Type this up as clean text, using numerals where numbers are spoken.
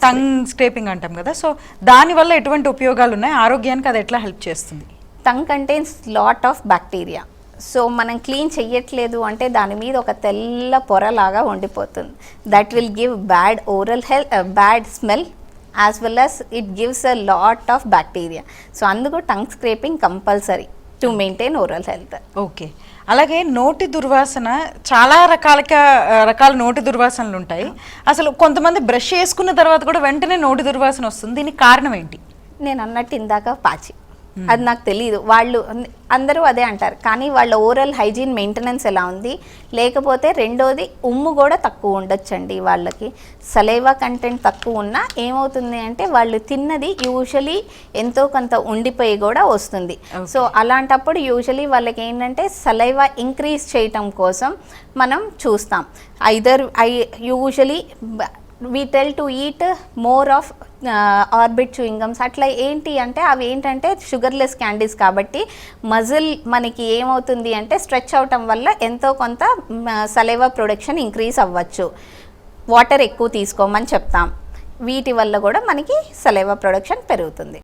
Tongue scraping అంటాం కదా, so దానివల్ల ఎటువంటి ఉపయోగాలు ఉన్నాయి, ఆరోగ్యానికి అది ఎట్లా హెల్ప్ చేస్తుంది? Tongue contains lot of bacteria. So మనం క్లీన్ చెయ్యట్లేదు అంటే దాని మీద ఒక తెల్ల పొరలాగా ఉండిపోతుంది. That will give bad oral health, bad smell, as well as it gives a lot of bacteria. So అందుకు tongue scraping compulsory to maintain oral health. Okay. అలాగే నోటి దుర్వాసన, చాలా రకాల నోటి దుర్వాసనలు ఉంటాయి. అసలు కొంతమంది బ్రష్ చేసుకున్న తర్వాత కూడా వెంటనే నోటి దుర్వాసన వస్తుంది, దీనికి కారణం ఏంటి? నేను అన్నట్టు ఇందాక పాచి, అది నాకు తెలియదు. వాళ్ళు అందరూ అదే అంటారు, కానీ వాళ్ళ ఓరల్ హైజీన్ మెయింటెనెన్స్ ఎలా ఉంది, లేకపోతే రెండోది ఉమ్ము కూడా తక్కువ ఉండొచ్చండి. వాళ్ళకి సలైవా కంటెంట్ తక్కువ ఉన్నా ఏమవుతుంది అంటే వాళ్ళు తిన్నది యూజువలీ ఎంతో కొంత ఉండిపోయి కూడా వస్తుంది. సో అలాంటప్పుడు యూజువలీ వాళ్ళకి ఏంటంటే సలైవా ఇంక్రీజ్ చేయటం కోసం మనం చూస్తాం. Usually we tell to eat more of Orbit chewing gums. అట్లా ఏంటి అంటే అవి ఏంటంటే షుగర్లెస్ క్యాండీస్ కాబట్టి మజిల్ మనకి ఏమవుతుంది అంటే స్ట్రెచ్ అవటం వల్ల ఎంతో కొంత సలైవా ప్రొడక్షన్ ఇంక్రీజ్ అవ్వచ్చు. వాటర్ ఎక్కువ తీసుకోమని చెప్తాం, వీటి వల్ల కూడా మనకి సలైవా ప్రొడక్షన్ పెరుగుతుంది.